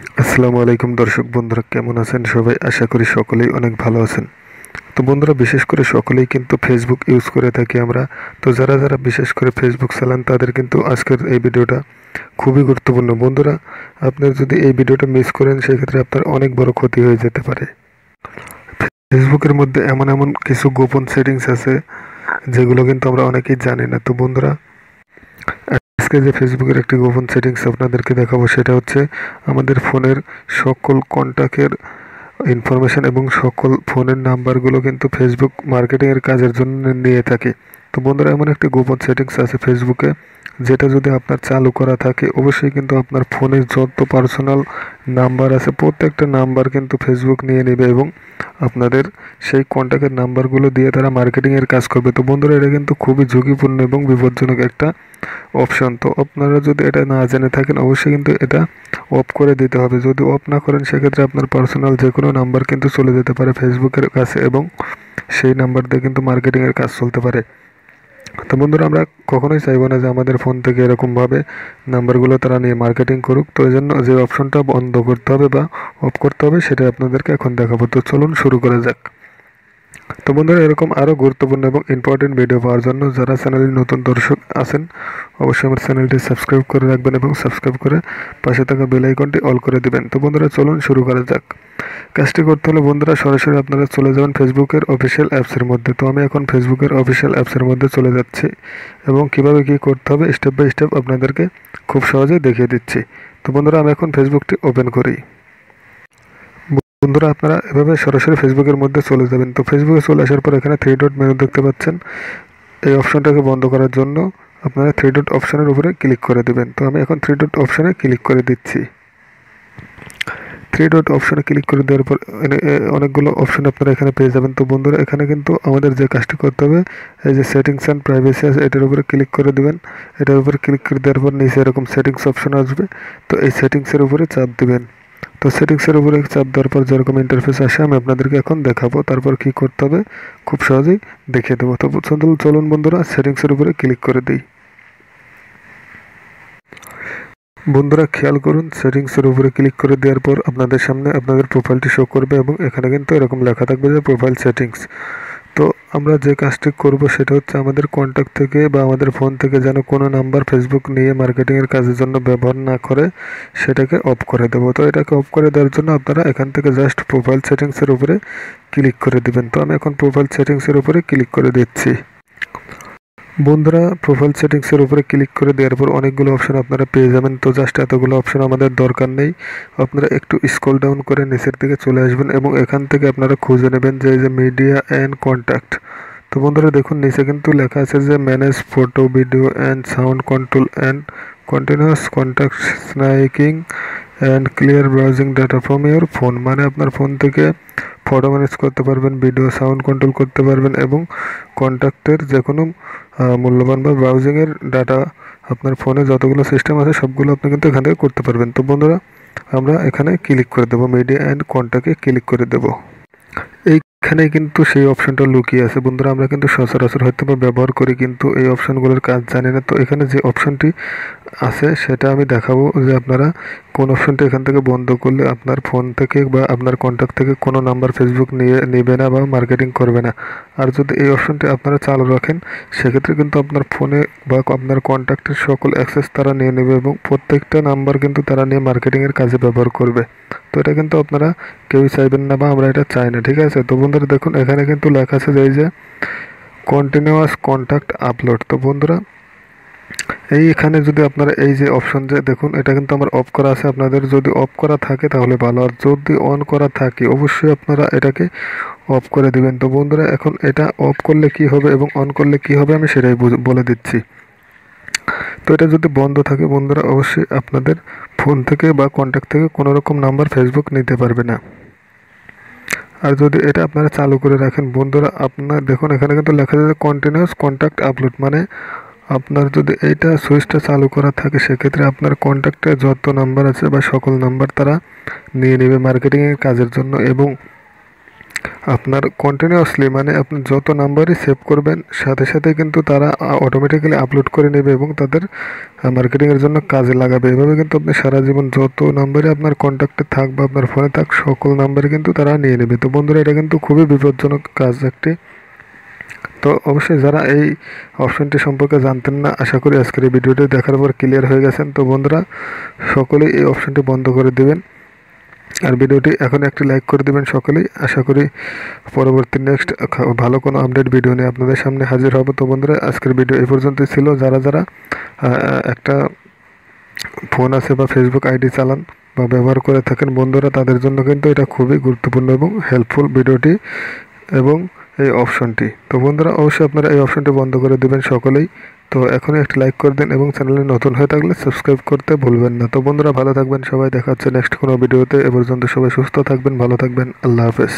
আসসালামু আলাইকুম দর্শক বন্ধুরা, কেমন আছেন সবাই? আশা করি সকলেই অনেক ভালো আছেন। তো বন্ধুরা, বিশেষ করে সকলেই কিন্তু ফেসবুক ইউজ করে থাকি আমরা। তো যারা যারা বিশেষ করে ফেসবুক চালান তাদের কিন্তু আজকের এই ভিডিওটা খুবই গুরুত্বপূর্ণ। বন্ধুরা, আপনার যদি এই ভিডিওটা মিস করেন সেক্ষেত্রে আপনার অনেক বড় ক্ষতি হয়ে যেতে পারে। ফেসবুকের মধ্যে এমন এমন কিছু গোপন সেটিংস আছে যেগুলো কিন্তু আমরা অনেকেই জানি না। তো বন্ধুরা, আজকে যে ফেসবুকের একটি গোপন সেটিংস আপনাদেরকে দেখাবো সেটা হচ্ছে আমাদের ফোনের সকল কন্ট্যাক্টের ইনফরমেশন এবং সকল ফোনের নাম্বারগুলো কিন্তু ফেসবুক মার্কেটিংয়ের কাজের জন্য নিয়ে থাকে। তো বন্ধুরা, এমন একটি গোপন সেটিংস আছে ফেসবুকে, যেটা যদি আপনার চালু করা থাকে অবশ্যই কিন্তু আপনার ফোনের যত পার্সোনাল নাম্বার আছে প্রত্যেকটা নাম্বার কিন্তু ফেসবুক নিয়ে নেবে এবং আপনাদের সেই কন্ট্যাক্টের নাম্বারগুলো দিয়ে তারা মার্কেটিংয়ের কাজ করবে। তো বন্ধুরা, এটা কিন্তু খুবই ঝুঁকিপূর্ণ এবং বিপজ্জনক একটা অপশন। তো আপনারা যদি এটা না জেনে থাকেন অবশ্যই কিন্তু এটা অফ করে দিতে হবে। যদি অফ না করেন সেক্ষেত্রে আপনার পার্সোনাল যে কোনো নাম্বার কিন্তু চলে যেতে পারে ফেসবুকের কাছে এবং সেই নাম্বার দিয়ে কিন্তু মার্কেটিংয়ের কাজ চলতে পারে। তো বন্ধুরা, আমরা কখনোই চাইবো না যে আমাদের ফোন থেকে এরকমভাবে নাম্বারগুলো তারা নিয়ে মার্কেটিং করুক। তো এই জন্য যে অপশনটা বন্ধ করতে হবে বা অফ করতে হবে সেটা আপনাদেরকে এখন দেখাবো। তো চলুন শুরু করা যাক। তো বন্ধুরা, এরকম আরও গুরুত্বপূর্ণ এবং ইম্পর্টেন্ট ভিডিও পাওয়ার জন্য যারা চ্যানেলে নতুন দর্শক আছেন অবশ্যই আমার চ্যানেলটি সাবস্ক্রাইব করে রাখবেন এবং সাবস্ক্রাইব করে পাশে থাকা বেল আইকনটি অল করে দিবেন। তো বন্ধুরা, চলুন শুরু করা যাক। কাজটি করতে হলে বন্ধুরা সরাসরি আপনারা চলে যাবেন ফেসবুকের অফিসিয়াল অ্যাপসের মধ্যে। তো আমি এখন ফেসবুকের অফিসিয়াল অ্যাপসের মধ্যে চলে যাচ্ছি এবং কিভাবে কী করতে হবে স্টেপ বাই স্টেপ আপনাদেরকে খুব সহজেই দেখিয়ে দিচ্ছি। তো বন্ধুরা, আমি এখন ফেসবুকটি ওপেন করি। বন্ধুরা, আপনারা এভাবে সরাসরি ফেসবুকের মধ্যে চলে যাবেন। তো ফেসবুকে চলে আসার পর এখানে থ্রি ডট মেনু দেখতে পাচ্ছেন। এই অপশনটাকে বন্ধ করার জন্য আপনারা থ্রি ডট অপশনের উপরে ক্লিক করে দেবেন। তো আমি এখন থ্রি ডট অপশনে ক্লিক করে দিচ্ছি। থ্রি ডট অপশনে ক্লিক করে দেওয়ার পর অনেকগুলো অপশন আপনারা এখানে পেয়ে যাবেন। তো বন্ধুরা, এখানে কিন্তু আমাদের যে কাজটি করতে হবে, এই যে সেটিংস অ্যান্ড প্রাইভেসি আছে এটার উপরে ক্লিক করে দেবেন। এটার উপরে ক্লিক করে দেওয়ার পর নিচে এরকম সেটিংস অপশন আসবে। তো এই সেটিংসের উপরে চাপ দেবেন। তো সেটিংসের উপরে চাপ দেওয়ার পর যেরকম ইন্টারফেস আসে আমি আপনাদেরকে এখন দেখাবো, তারপর কি করতে হবে খুব সহজেই দেখিয়ে দেবো। তো চলুন বন্ধুরা, সেটিংসের উপরে ক্লিক করে দিই। বন্ধুরা, খেয়াল করুন, সেটিংসের উপরে ক্লিক করে দেওয়ার পর আপনাদের সামনে আপনাদের প্রোফাইলটি শো করবে এবং এখানে কিন্তু এরকম লেখা থাকবে যে প্রোফাইল সেটিংস। তো আমরা যে কাজটি করব সেটা হচ্ছে আমাদের কন্ট্যাক্ট থেকে বা আমাদের ফোন থেকে যেন কোনো নাম্বার ফেসবুক নিয়ে মার্কেটিংয়ের কাজের জন্য ব্যবহার না করে সেটাকে অফ করে দেবো। তো এটাকে অফ করে দেওয়ার জন্য আপনারা এখান থেকে জাস্ট প্রোফাইল সেটিংসের উপরে ক্লিক করে দেবেন। তো আমি এখন প্রোফাইল সেটিংসের উপরে ক্লিক করে দিচ্ছি। বন্ধুরা, প্রোফাইল সেটিংসের উপরে ক্লিক করে দেওয়ার পর অনেকগুলো অপশন আপনারা পেয়ে যাবেন। তো জাস্ট এতগুলো অপশন আমাদের দরকার নেই। আপনারা একটু স্ক্রল ডাউন করে নিচের দিকে চলে আসবেন এবং এখান থেকে আপনারা খুঁজে নেবেন যে এই যে মিডিয়া অ্যান্ড কন্ট্যাক্ট। তো বন্ধুরা দেখুন, নিচে কিন্তু লেখা আছে যে manage photo video and sound control and continuous contact syncing and clear browsing data from your phone. মানে আপনার ফোন থেকে ফটো ম্যানেজ করতে পারবেন, ভিডিও সাউন্ড কন্ট্রোল করতে পারবেন এবং কন্ট্যাক্টের যে কোনো মূল্যবান বা ব্রাউজিংয়ের ডাটা আপনার ফোনে যতগুলো সিস্টেম আছে সবগুলো আপনি কিন্তু এখান থেকে করতে পারবেন। তো বন্ধুরা, আমরা এখানে ক্লিক করে দেবো, মিডিয়া অ্যান্ড কন্ট্যাক্টে ক্লিক করে দেবো। এইখানে কিন্তু সেই অপশনটা লুকিয়ে আছে। বন্ধুরা, আমরা কিন্তু সচরাচর হয়তো বা ব্যবহার করি কিন্তু এই অপশনগুলোর কাজ জানি না। তো এখানে যে অপশনটি আছে সেটা আমি দেখাবো যে আপনারা কোন অপশনটা এখান থেকে বন্ধ করলে আপনার ফোন থেকে বা আপনার কন্ট্যাক্ট থেকে কোনো নাম্বার ফেসবুক নেবে না বা মার্কেটিং করবে না। আর যদি এই অপশনটি আপনারা চালু রাখেন সেক্ষেত্রে কিন্তু আপনার ফোনে বা আপনার কন্ট্যাক্টের সকল অ্যাক্সেস তারা নিয়ে নেবে এবং প্রত্যেকটা নাম্বার কিন্তু তারা নিয়ে মার্কেটিংয়ের কাজে ব্যবহার করবে। তো এটা কিন্তু আপনারা কেউই চাইবেন না বা আমরা এটা চাই না, ঠিক আছে? তো বন্ধুরা দেখুন, এখানে কিন্তু লেখা আছে যে এই যে কন্টিনিউয়াস কন্ট্যাক্ট আপলোড। তো বন্ধুরা, এইখানে যদি আপনারা এই যে অপশন যে দেখুন, এটা কিন্তু আমার অফ করা আছে। আপনাদের যদি অফ করা থাকে তাহলে ভালো, আর যদি অন করা থাকে অবশ্যই আপনারা এটাকে অফ করে দিবেন। তো বন্ধুরা, এখন এটা অফ করলে কি হবে এবং অন করলে কি হবে আমি সেটাই বলে দিচ্ছি। তো এটা যদি বন্ধ থাকে বন্ধুরা, অবশ্যই আপনাদের ফোন থেকে বা কন্ট্যাক্ট থেকে কোনো রকম নাম্বার ফেসবুক নিতে পারবে না। আর যদি এটা আপনারা চালু করে রাখেন বন্ধুরা, আপনার দেখুন এখানে কিন্তু লেখা আছে কন্টিনিউয়াস কন্ট্যাক্ট আপলোড। মানে আপনার যদি এইটা সুইচটা চালু করা থাকে সেক্ষেত্রে আপনার কন্ট্যাক্টে যত নাম্বার আছে বা সকল নাম্বার তারা নিয়ে নেবে মার্কেটিংয়ের কাজের জন্য এবং আপনার কন্টিনিউয়াসলি মানে আপনি যত নাম্বারই সেভ করবেন সাথে সাথে কিন্তু তারা অটোমেটিক্যালি আপলোড করে নেবে এবং তাদের মার্কেটিংয়ের জন্য কাজে লাগাবে। এভাবে কিন্তু আপনি সারা জীবন যত নাম্বারই আপনার কন্ট্যাক্টে থাক বা আপনার ফোনে থাক সকল নাম্বারই কিন্তু তারা নিয়ে নেবে। তো বন্ধুরা, এটা কিন্তু খুবই বিপজ্জনক কাজ একটি। তো অবশ্যই যারা এই অপশনটি সম্পর্কে জানতেন না, আশা করি আজকের এই ভিডিওটি দেখার পর ক্লিয়ার হয়ে গেছেন। তো বন্ধুরা, সকলেই এই অপশনটি বন্ধ করে দেবেন আর ভিডিওটি এখন একটি লাইক করে দেবেন সকলেই। আশা করি পরবর্তী নেক্সট ভালো কোনো আপডেট ভিডিও নিয়ে আপনাদের সামনে হাজির হব। তো বন্ধুরা, আজকের ভিডিও এই পর্যন্তই ছিল। যারা যারা একটা ফোন আছে বা ফেসবুক আইডি চালান বা ব্যবহার করে থাকেন বন্ধুরা, তাদের জন্য কিন্তু এটা খুবই গুরুত্বপূর্ণ এবং হেল্পফুল ভিডিওটি এবং এই অপশনটি। তো বন্ধুরা, অবশ্যই আপনারা এই অপশনটি বন্ধ করে দেবেন সকলেই। তো এখনই একটি লাইক করে দিন এবং চ্যানেলে নতুন হয়ে থাকলে সাবস্ক্রাইব করতে ভুলবেন না। তো বন্ধুরা, ভালো থাকবেন সবাই, দেখা হচ্ছে নেক্সট কোনো ভিডিওতে। এ পর্যন্ত সবাই সুস্থ থাকবেন, ভালো থাকবেন, আল্লাহ হাফেজ।